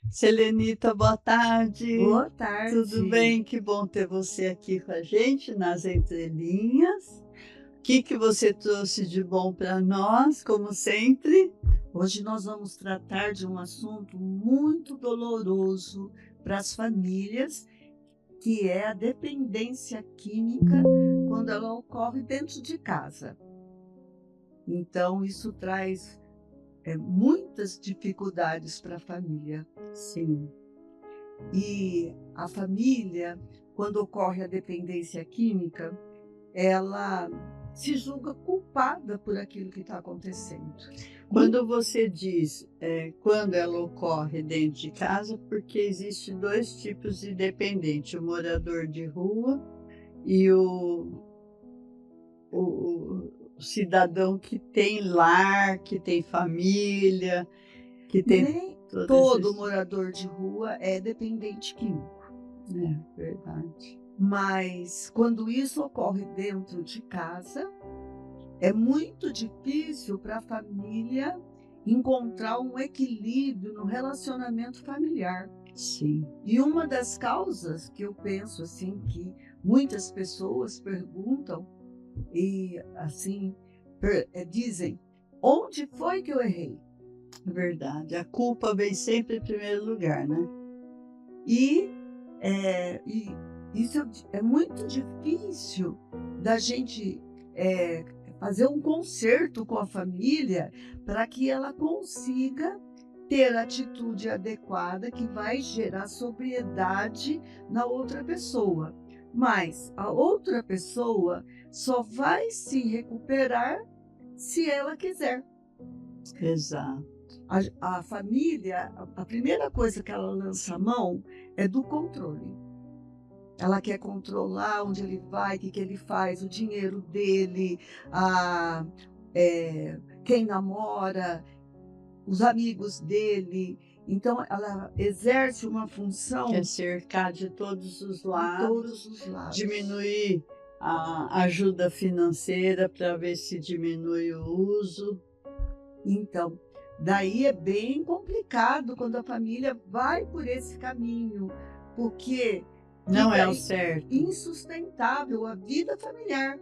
Selenita, boa tarde. Boa Tudo tarde. bem? Que bom ter você aqui com a gente nas entrelinhas. O que você trouxe de bom para nós, como sempre? Hoje nós vamos tratar de um assunto muito doloroso para as famílias, que é a dependência química quando ela ocorre dentro de casa. Então, isso traz muitas dificuldades para a família. Sim, E a família, quando ocorre a dependência química, ela se julga culpada por aquilo que está acontecendo. quando você diz quando ela ocorre dentro de casa, porque existe dois tipos de dependente, o morador de rua e o cidadão que tem lar, que tem família, que tem Nem todos todo esses. morador de rua é dependente químico, É verdade. mas quando isso ocorre dentro de casa, é muito difícil para a família encontrar um equilíbrio no relacionamento familiar. Sim, E uma das causas que eu penso assim que muitas pessoas perguntam e assim dizem: onde foi que eu errei? é verdade. A culpa vem sempre em primeiro lugar, né? E, e isso é muito difícil da gente fazer um conserto com a família para que ela consiga ter a atitude adequada que vai gerar sobriedade na outra pessoa. Mas a outra pessoa só vai se recuperar se ela quiser. Exato. A família, a primeira coisa que ela lança a mão é do controle. Ela quer controlar onde ele vai, o que ele faz, o dinheiro dele, a, quem namora, os amigos dele. Então, ela exerce uma função Quer cercar de todos os de lados, todos os lados. diminuir a ajuda financeira para ver se diminui o uso. Então, daí é bem complicado quando a família vai por esse caminho, porque Não é fica o certo. insustentável a vida familiar,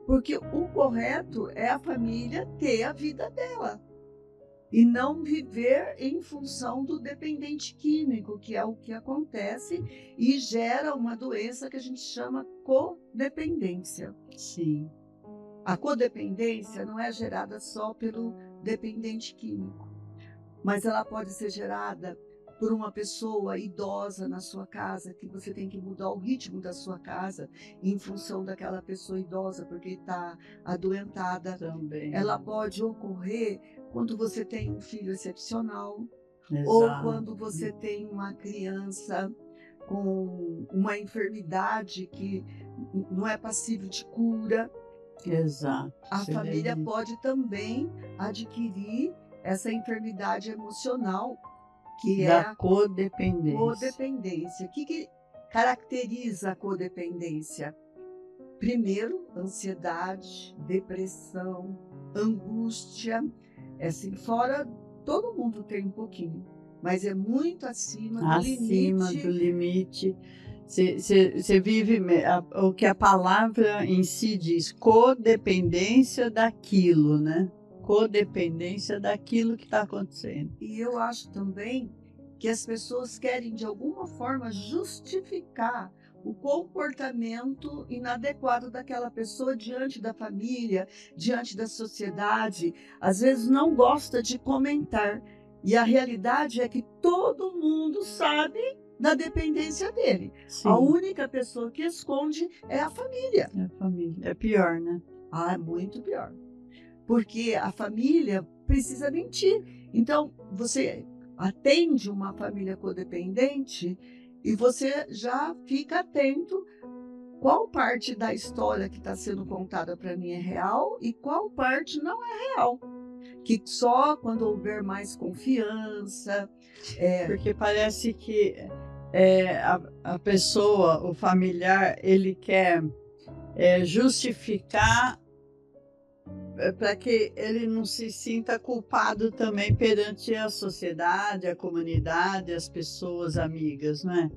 porque o correto é a família ter a vida dela e não viver em função do dependente químico, que é o que acontece e gera uma doença que a gente chama codependência. Sim, A codependência não é gerada só pelo dependente químico, mas ela pode ser gerada por uma pessoa idosa na sua casa, que você tem que mudar o ritmo da sua casa em função daquela pessoa idosa, porque está adoentada. também. Ela pode ocorrer quando você tem um filho excepcional, ou Exato. quando você tem uma criança com uma enfermidade que não é passível de cura. Exato. A família Selenita. pode também adquirir essa enfermidade emocional, que é Da a codependência. codependência. O que caracteriza a codependência? Primeiro, ansiedade, depressão, angústia. Assim, fora, todo mundo tem um pouquinho, mas é muito acima do Acima do limite. limite. Você vive o que a palavra em si diz, codependência daquilo, né? Codependência daquilo que está acontecendo. E eu acho também que as pessoas querem, de alguma forma, justificar o comportamento inadequado daquela pessoa diante da família, diante da sociedade. Às vezes não gosta de comentar. E a realidade é que todo mundo sabe da dependência dele. A Sim, única pessoa que esconde é a família. é a família. É pior, né? Ah, é muito pior. Porque a família precisa mentir. Então, você atende uma família codependente e você já fica atento qual parte da história que está sendo contada para mim é real e qual parte não é real. Que só quando houver mais confiança. Porque parece que a pessoa, o familiar, ele quer justificar para que ele não se sinta culpado também perante a sociedade, a comunidade, as pessoas amigas, não é?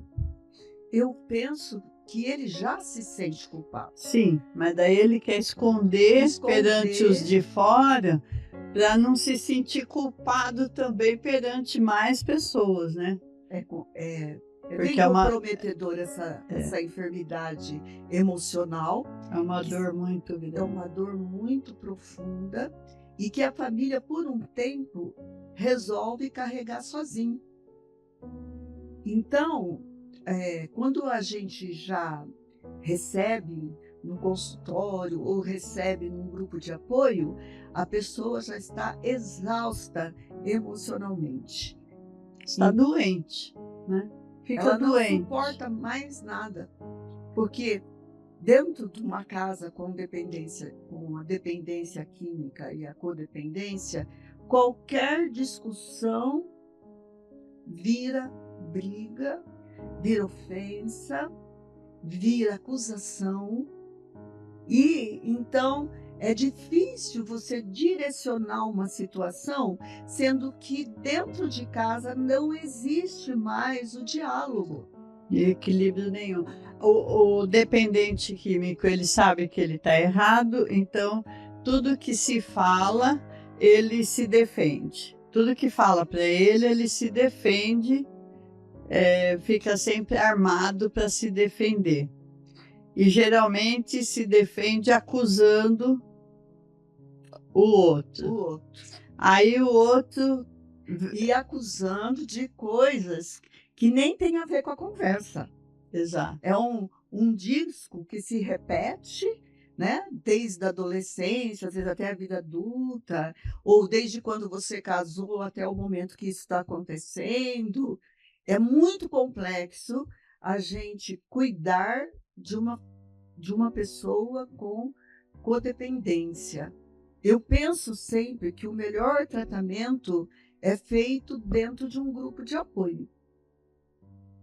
Eu penso que ele já se sente culpado. Sim, mas daí ele quer esconder perante os de fora para não se sentir culpado também perante mais pessoas, né? É Porque bem é uma, comprometedor essa enfermidade emocional. é uma dor muito É grande. uma dor muito profunda e que a família, por um tempo, resolve carregar sozinho. Então, quando a gente já recebe no consultório ou recebe num grupo de apoio, a pessoa já está exausta emocionalmente. Está doente, né? Fica Ela não doente. suporta mais nada, porque dentro de uma casa com a dependência química e a codependência, qualquer discussão vira briga, vira ofensa, vira acusação, e então é difícil você direcionar uma situação, sendo que dentro de casa não existe mais o diálogo. De equilíbrio nenhum. O dependente químico, ele sabe que ele está errado, então tudo que se fala, ele se defende. Tudo que fala para ele se defende, fica sempre armado para se defender. E geralmente se defende acusando o outro. O outro. Aí o outro E acusando de coisas que nem tem a ver com a conversa. exato. É um disco que se repete, né? Desde a adolescência, às vezes até a vida adulta, ou desde quando você casou até o momento que isso está acontecendo. É muito complexo a gente cuidar de uma pessoa com codependência. Eu penso sempre que o melhor tratamento é feito dentro de um grupo de apoio,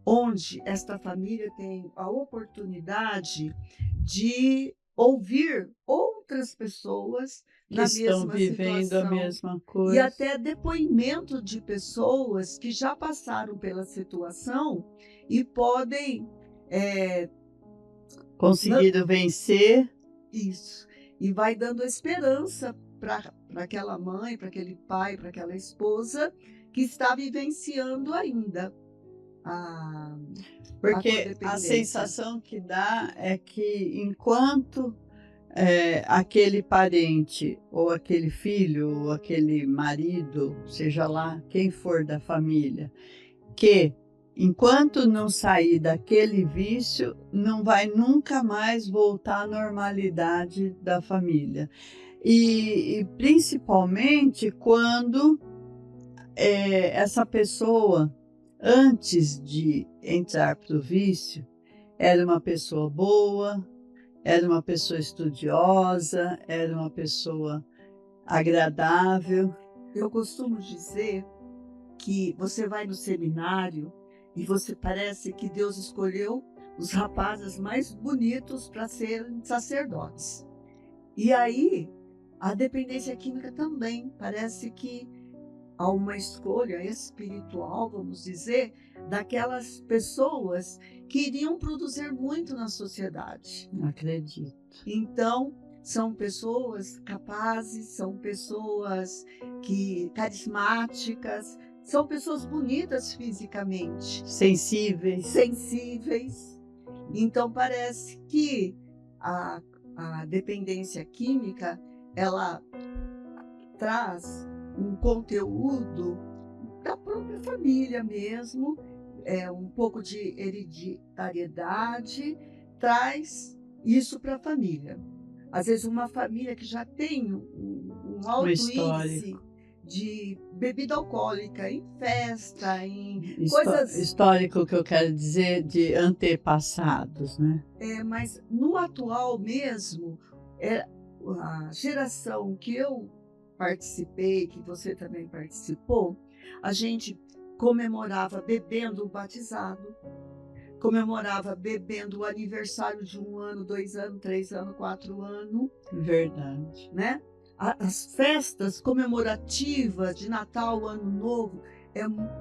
onde esta família tem a oportunidade de ouvir outras pessoas Que na estão mesma vivendo a situação mesma e coisa. até depoimento de pessoas que já passaram pela situação e podem Conseguiram vencer. isso, e vai dando esperança para aquela mãe, para aquele pai, para aquela esposa que está vivenciando ainda a Porque a codependência. sensação que dá é que enquanto aquele parente, ou aquele filho, ou aquele marido, seja lá quem for da família, que enquanto não sair daquele vício, não vai nunca mais voltar à normalidade da família. E principalmente quando essa pessoa, antes de entrar para o vício, era uma pessoa boa, era uma pessoa estudiosa, era uma pessoa agradável. Eu costumo dizer que você vai no seminário e você parece que Deus escolheu os rapazes mais bonitos para serem sacerdotes. E aí, a dependência química também parece que há uma escolha espiritual, vamos dizer, daquelas pessoas que iriam produzir muito na sociedade. Não acredito. Então, são pessoas capazes, são pessoas carismáticas, são pessoas bonitas fisicamente, sensíveis. Então, parece que a dependência química, ela traz um conteúdo da própria família mesmo, um pouco de hereditariedade, traz isso para a família. Às vezes uma família que já tem um alto índice de bebida alcoólica em festa, em coisas... Histórico que eu quero dizer de antepassados, né? Mas no atual mesmo, a geração que eu participei, que você também participou, a gente comemorava bebendo o batizado, comemorava bebendo o aniversário de 1 ano, 2 anos, 3 anos, 4 anos. Verdade. Né? as festas comemorativas de Natal, Ano Novo,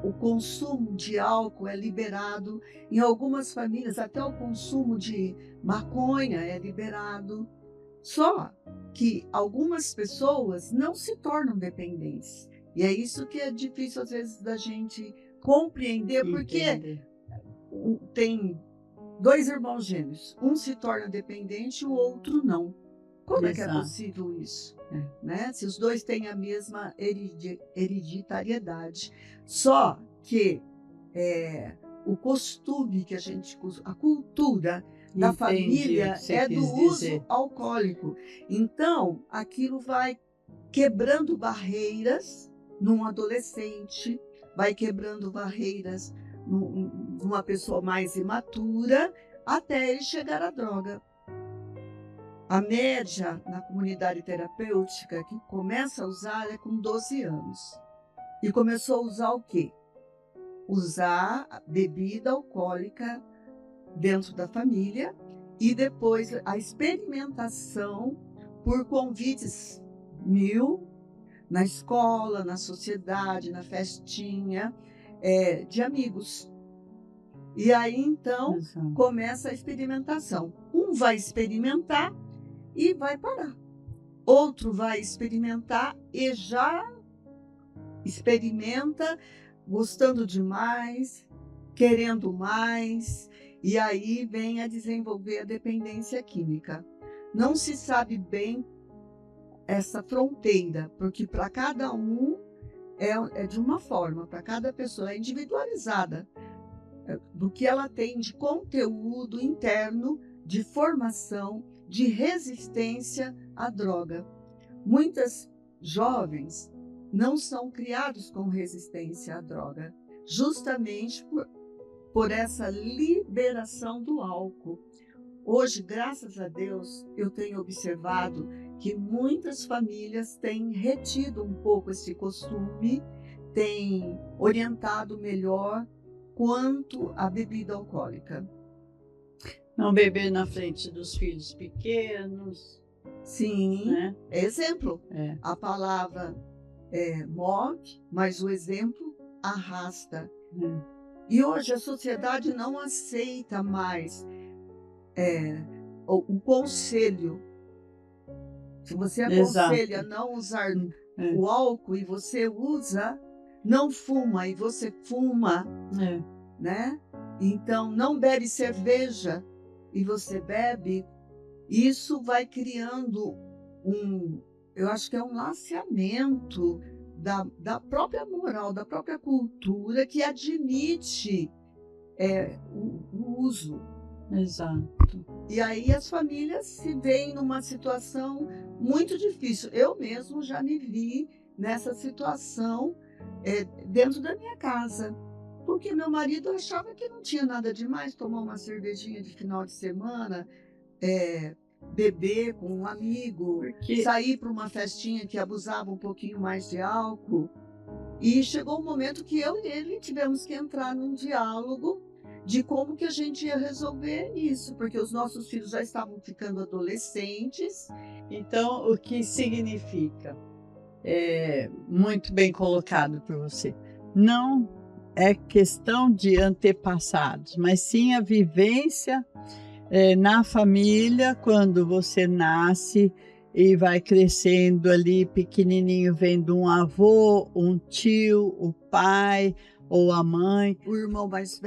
o consumo de álcool é liberado. Em algumas famílias, até o consumo de maconha é liberado. Só que algumas pessoas não se tornam dependentes. E é isso que é difícil, às vezes, da gente compreender, porque tem 2 irmãos gêmeos. Um se torna dependente e o outro não. Como é que é possível isso? Né? Se os dois têm a mesma hereditariedade. Só que o costume que a cultura da família é do uso alcoólico. Então, aquilo vai quebrando barreiras num adolescente, vai quebrando barreiras numa pessoa mais imatura, até ele chegar à droga. A média na comunidade terapêutica que começa a usar é com 12 anos. E começou a usar o quê? Usar bebida alcoólica dentro da família e depois a experimentação por convites 1000 na escola, na sociedade, na festinha, de amigos. E aí, então, começa a experimentação. Um vai experimentar e vai parar. Outro vai experimentar e já experimenta, gostando demais, querendo mais, e aí vem a desenvolver a dependência química. Não se sabe bem essa fronteira, porque para cada um é de uma forma, para cada pessoa é individualizada, do que ela tem de conteúdo interno, de formação, de resistência à droga. Muitas jovens não são criados com resistência à droga, justamente por essa liberação do álcool. Hoje, graças a Deus, eu tenho observado que muitas famílias têm retido um pouco esse costume, têm orientado melhor quanto à bebida alcoólica. Não beber na frente dos filhos pequenos. Sim, né? Exemplo. A palavra move, mas o exemplo arrasta. E hoje a sociedade não aceita mais o conselho. Se você aconselha não usar o álcool e você usa, não fuma e você fuma, né? Então, não bebe cerveja e você bebe, isso vai criando eu acho que é um laceamento da própria moral, da própria cultura que admite o uso. Exato. E aí as famílias se veem numa situação muito difícil. Eu mesmo já me vi nessa situação dentro da minha casa. Porque meu marido achava que não tinha nada demais tomar uma cervejinha de final de semana, beber com um amigo, sair para uma festinha que abusava um pouquinho mais de álcool. E chegou um momento que eu e ele tivemos que entrar num diálogo de como que a gente ia resolver isso, porque os nossos filhos já estavam ficando adolescentes. Então, o que significa? Muito bem colocado por você. Não é questão de antepassados, mas sim a vivência na família, quando você nasce e vai crescendo ali pequenininho, vendo um avô, um tio, o pai ou a mãe, o irmão mais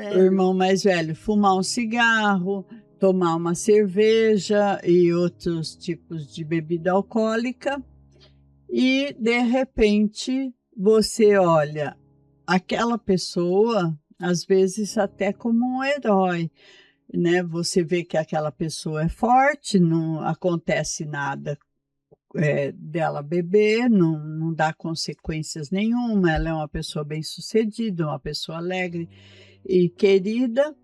velho, fumar um cigarro, tomar uma cerveja e outros tipos de bebida alcoólica, e de repente você olha aquela pessoa, às vezes até como um herói, né? Você vê que aquela pessoa é forte, não acontece nada dela beber, não dá consequências nenhuma, ela é uma pessoa bem-sucedida, uma pessoa alegre e querida.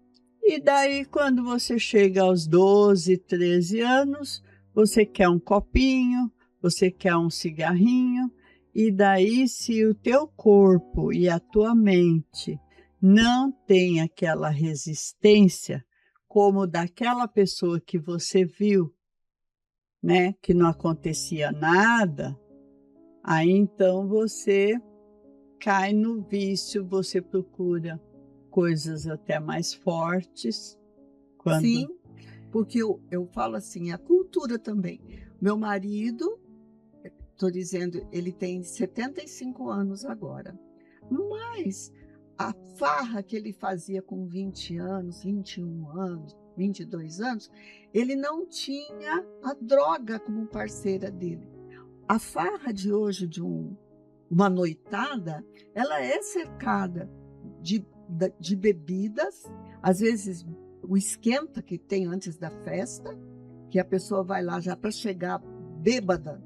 E daí, quando você chega aos 12, 13 anos, você quer um copinho, você quer um cigarrinho, e daí, se o teu corpo e a tua mente não tem aquela resistência, como daquela pessoa que você viu, né, que não acontecia nada, Aí então você cai no vício, você procura coisas até mais fortes. Quando Sim, porque eu falo assim, a cultura também. Meu marido, estou dizendo, ele tem 75 anos agora, mas a farra que ele fazia com 20 anos, 21 anos, 22 anos, ele não tinha a droga como parceira dele. A farra de hoje, uma noitada, ela é cercada de bebidas, às vezes o esquenta que tem antes da festa, que a pessoa vai lá já para chegar bêbada,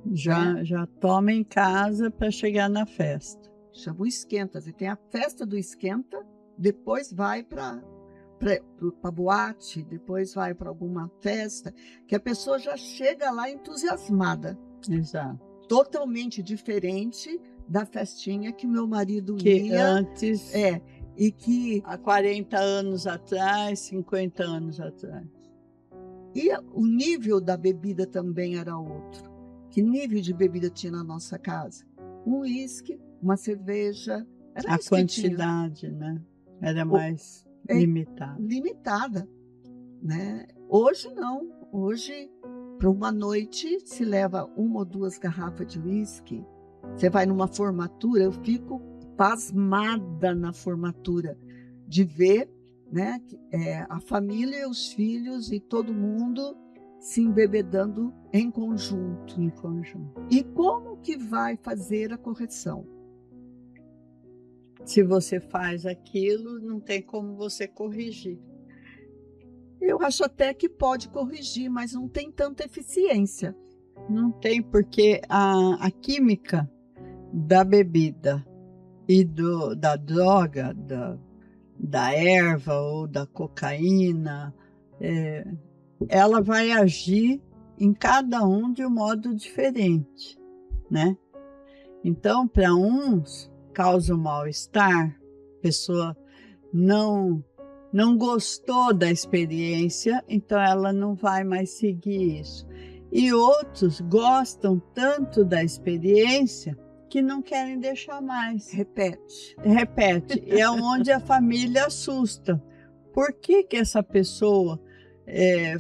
né? já toma em casa para chegar na festa. Chama o esquenta. Você tem a festa do esquenta, depois vai para boate, depois vai para alguma festa, que a pessoa já chega lá entusiasmada. Exato. Totalmente diferente da festinha que o meu marido Que ia. antes, E que há 40 anos atrás, 50 anos atrás. e o nível da bebida também era outro. Que nível de bebida tinha na nossa casa? Um uísque, uma cerveja. Era A isso que tinha. quantidade, né? Era mais é limitada. Limitada, né? Hoje não. Hoje, para uma noite, se leva 1 ou 2 garrafas de uísque. Você vai numa formatura, eu fico pasmada na formatura de ver, né, a família, os filhos e todo mundo se embebedando em conjunto. E como que vai fazer a correção? Se você faz aquilo, não tem como você corrigir. Eu acho até que pode corrigir, mas não tem tanta eficiência. Não tem, porque a química da bebida e da droga, da erva ou da cocaína, ela vai agir em cada um de um modo diferente, né? Então, para uns, causa um mal-estar, a pessoa não gostou da experiência, então ela não vai mais seguir isso. E outros gostam tanto da experiência que não querem deixar mais. Repete. E é onde a família assusta. Por que essa pessoa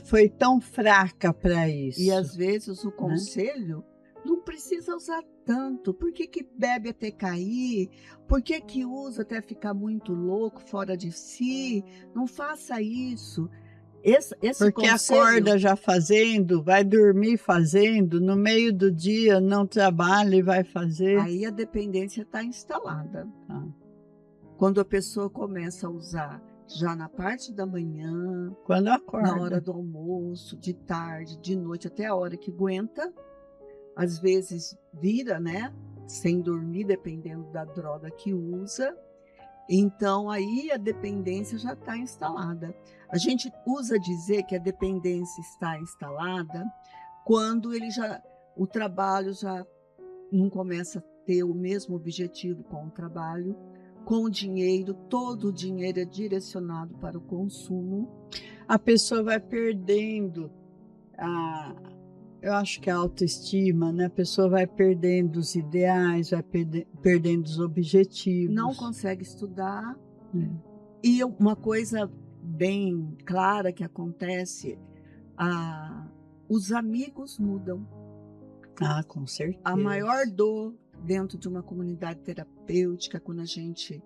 foi tão fraca para isso? E às vezes o conselho não precisa usar tanto. Por que bebe até cair? Por que usa até ficar muito louco, fora de si? Não faça isso. Esse Porque conselho, acorda já fazendo, vai dormir fazendo, no meio do dia não trabalha e vai fazer. Aí a dependência está instalada. Quando a pessoa começa a usar já na parte da manhã, quando acorda, na hora do almoço, de tarde, de noite, até a hora que aguenta, às vezes vira, né? Sem dormir, dependendo da droga que usa. Então, aí a dependência já está instalada. A gente usa dizer que a dependência está instalada quando o trabalho já não começa a ter o mesmo objetivo com o trabalho, com o dinheiro, todo o dinheiro é direcionado para o consumo. A pessoa vai perdendo eu acho que a autoestima, né? A pessoa vai perdendo os ideais, vai perdendo os objetivos. Não consegue estudar. E uma coisa bem clara que acontece, os amigos mudam. Com certeza. A maior dor dentro de uma comunidade terapêutica, quando a gente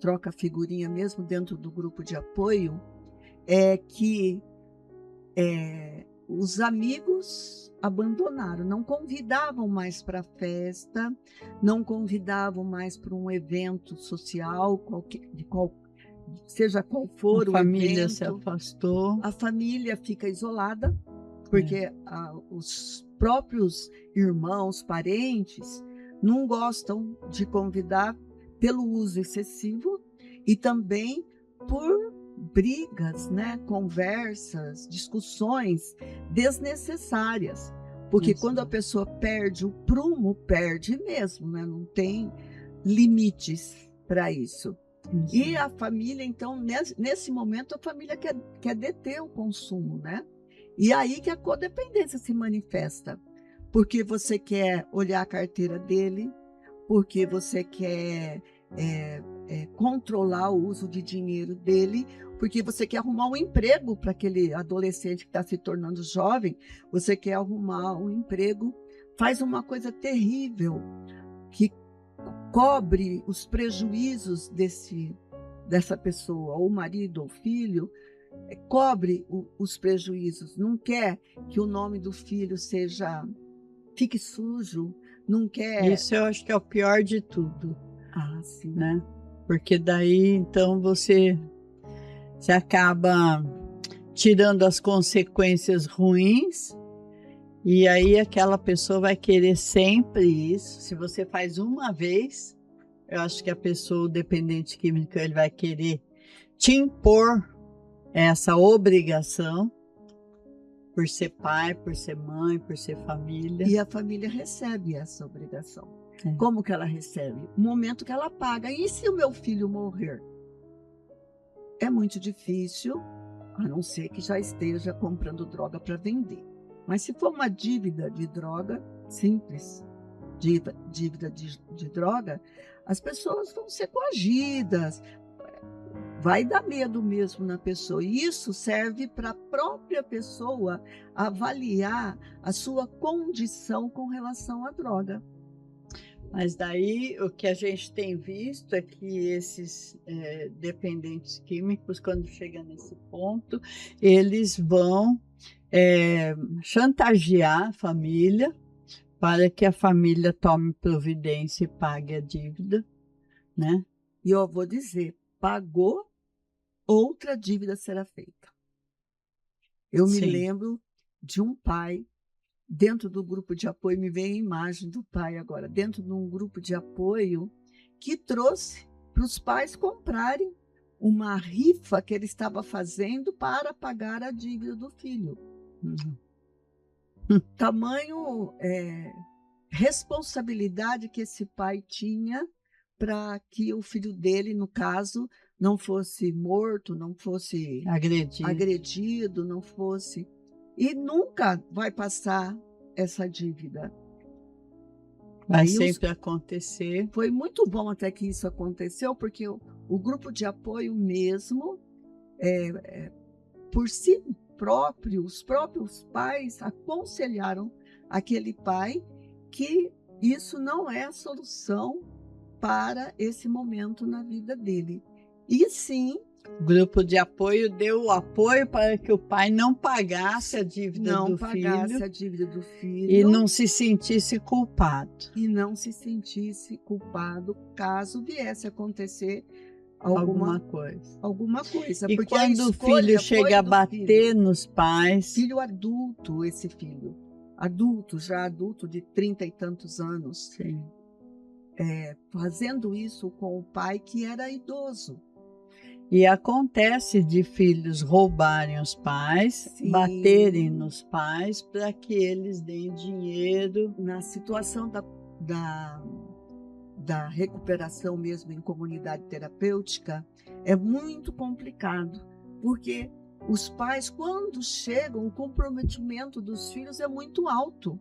troca figurinha, mesmo dentro do grupo de apoio, é que os amigos abandonaram, não convidavam mais para a festa, não convidavam mais para um evento social, seja qual for o evento. A família se afastou. A família fica isolada, porque os próprios irmãos, parentes, não gostam de convidar pelo uso excessivo e também por brigas, né, conversas, discussões desnecessárias. Porque quando a pessoa perde o prumo, perde mesmo, né? Não tem limites para isso. E a família, então, nesse momento, a família quer deter o consumo, né? E aí que a codependência se manifesta. porque você quer olhar a carteira dele, porque você quer controlar o uso de dinheiro dele, porque você quer arrumar um emprego para aquele adolescente que está se tornando jovem, você quer arrumar um emprego, faz uma coisa terrível, que cobre os prejuízos dessa pessoa, ou marido ou filho, cobre os prejuízos, não quer que o nome do filho fique sujo, não quer... Isso eu acho que é o pior de tudo, Sim. né? Porque daí, então, você acaba tirando as consequências ruins, e aí aquela pessoa vai querer sempre isso. Se você faz uma vez, eu acho que a pessoa, o dependente químico, ele vai querer te impor essa obrigação, por ser pai, por ser mãe, por ser família. E a família recebe essa obrigação. Como que ela recebe? O momento que ela paga. E se o meu filho morrer? É muito difícil, a não ser que já esteja comprando droga para vender. Mas se for uma dívida de droga simples, dívida de droga, as pessoas vão ser coagidas, vai dar medo mesmo na pessoa. E isso serve para a própria pessoa avaliar a sua condição com relação à droga. Mas daí o que a gente tem visto é que esses dependentes químicos, quando chegam nesse ponto, eles vão chantagear a família para que a família tome providência e pague a dívida, né? E eu vou dizer, pagou, outra dívida será feita. Eu me lembro de um pai, dentro do grupo de apoio, me veio a imagem do pai agora, dentro de um grupo de apoio, que trouxe para os pais comprarem uma rifa que ele estava fazendo para pagar a dívida do filho. Tamanho responsabilidade que esse pai tinha para que o filho dele, no caso, não fosse morto, não fosse agredido, não fosse... E nunca vai passar essa dívida. Vai sempre acontecer. Foi muito bom até que isso aconteceu, porque o grupo de apoio mesmo, por si próprio, os próprios pais aconselharam aquele pai que isso não é a solução para esse momento na vida dele. E sim, o grupo de apoio deu o apoio para que o pai não pagasse a dívida do filho e não se sentisse culpado. E não se sentisse culpado caso viesse a acontecer alguma coisa. E porque quando o filho chega a bater nos pais... Filho adulto, esse filho. Já adulto de 30 e tantos anos. Sim. Fazendo isso com o pai que era idoso. E acontece de filhos roubarem os pais, baterem nos pais para que eles deem dinheiro. Na situação da recuperação mesmo em comunidade terapêutica, é muito complicado, porque os pais, quando chegam, o comprometimento dos filhos é muito alto.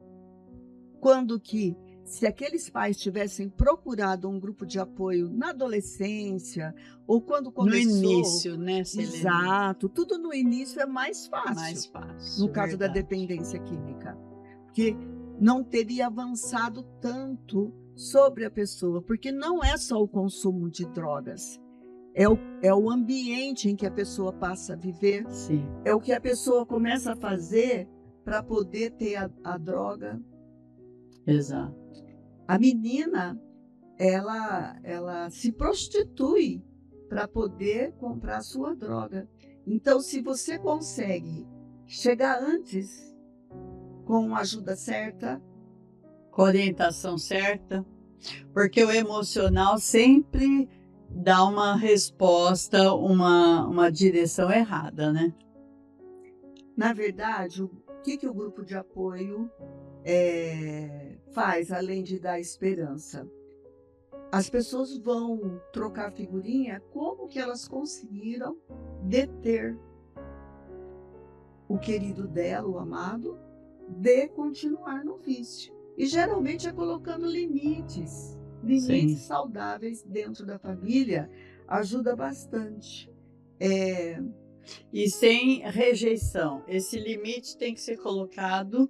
Quando que, se aqueles pais tivessem procurado um grupo de apoio na adolescência, ou quando começou... No início, né? Exato. Tudo no início é mais fácil. No caso da dependência química. Porque não teria avançado tanto sobre a pessoa. Porque não é só o consumo de drogas. É o ambiente em que a pessoa passa a viver. Sim. É o que a pessoa começa a fazer para poder ter a droga. Exato. A menina, ela se prostitui para poder comprar a sua droga. Então, se você consegue chegar antes com a ajuda certa, com a orientação certa, porque o emocional sempre dá uma resposta, uma direção errada, né? Na verdade, o que o grupo de apoio faz, além de dar esperança? As pessoas vão trocar figurinha como que elas conseguiram deter o querido dela, o amado, de continuar no vício. E geralmente é colocando limites Sim. saudáveis dentro da família, ajuda bastante. E sem rejeição. Esse limite tem que ser colocado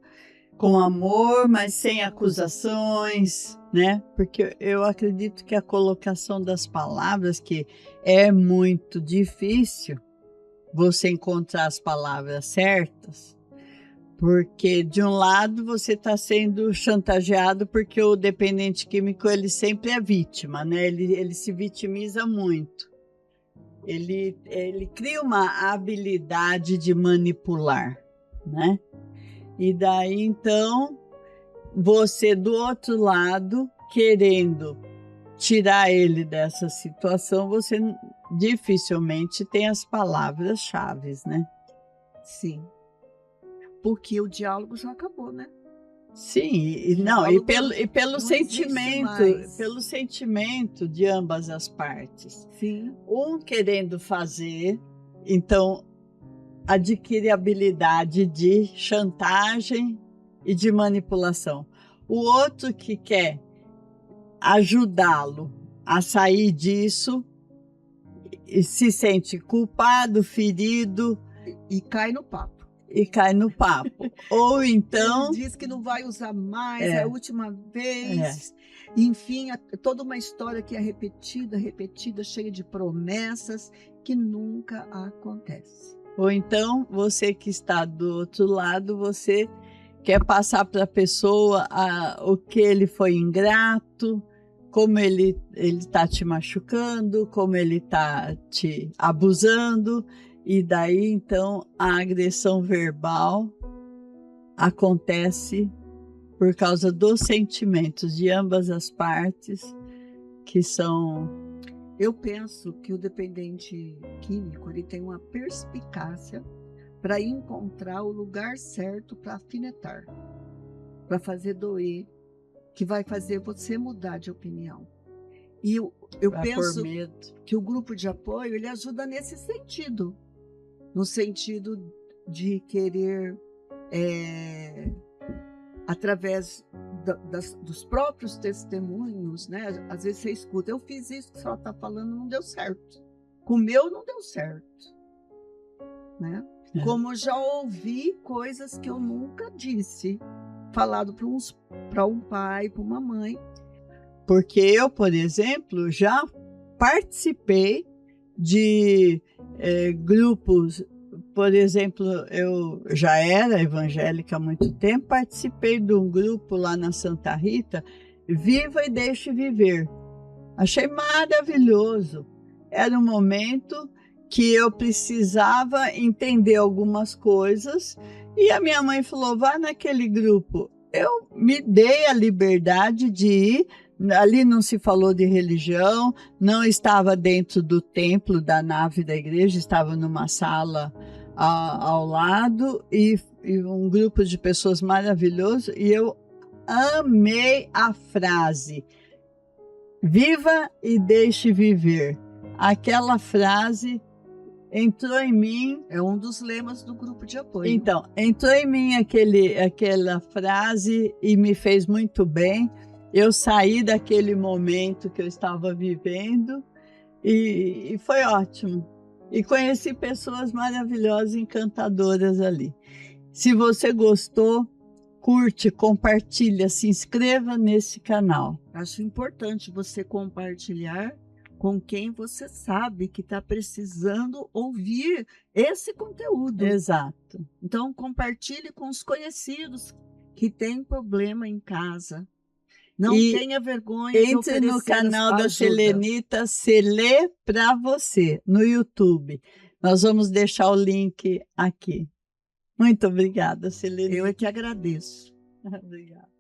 com amor, mas sem acusações, né? Porque eu acredito que a colocação das palavras, que é muito difícil você encontrar as palavras certas, porque de um lado você está sendo chantageado, porque o dependente químico ele sempre é vítima, né? Ele se vitimiza muito. Ele cria uma habilidade de manipular, né? E daí, então, você do outro lado, querendo tirar ele dessa situação, você dificilmente tem as palavras-chave, né? Sim. Porque o diálogo já acabou, né? Sim, e pelo sentimento de ambas as partes. Sim. Um querendo fazer, então adquire habilidade de chantagem e de manipulação. O outro que quer ajudá-lo a sair disso e se sente culpado, ferido e cai no papo. Ou então ele diz que não vai usar mais, é a última vez. Enfim, toda uma história que é repetida, cheia de promessas que nunca acontece. Ou então, você que está do outro lado, você quer passar para a pessoa o que ele foi ingrato, como ele está te machucando, como ele está te abusando. E daí, então, a agressão verbal acontece por causa dos sentimentos de ambas as partes, que são... Eu penso que o dependente químico ele tem uma perspicácia para encontrar o lugar certo para afinetar, para fazer doer, que vai fazer você mudar de opinião. E eu penso que o grupo de apoio ele ajuda nesse sentido, no sentido de querer, através dos próprios testemunhos, né? Às vezes você escuta, eu fiz isso que ela está falando, não deu certo. Com o meu não deu certo. Né? Como já ouvi coisas que eu nunca disse, falado para um pai, para uma mãe. Porque eu, por exemplo, já participei de grupos. Por exemplo, eu já era evangélica há muito tempo, participei de um grupo lá na Santa Rita, Viva e Deixe Viver. Achei maravilhoso. Era um momento que eu precisava entender algumas coisas e a minha mãe falou, vá naquele grupo. Eu me dei a liberdade de ir. Ali não se falou de religião, não estava dentro do templo, da nave da igreja, estava numa sala ao lado e um grupo de pessoas maravilhoso. E eu amei a frase, viva e deixe viver. Aquela frase entrou em mim. É um dos lemas do grupo de apoio. Então, entrou em mim aquela frase e me fez muito bem. Eu saí daquele momento que eu estava vivendo e foi ótimo. E conheci pessoas maravilhosas, encantadoras ali. Se você gostou, curte, compartilha, se inscreva nesse canal. Acho importante você compartilhar com quem você sabe que está precisando ouvir esse conteúdo. Exato. Então, compartilhe com os conhecidos que têm problema em casa. Não tenha vergonha de oferecer entre no canal da Selenita Selê para você, no YouTube. Nós vamos deixar o link aqui. Muito obrigada, Selenita. Eu é que agradeço. Obrigada.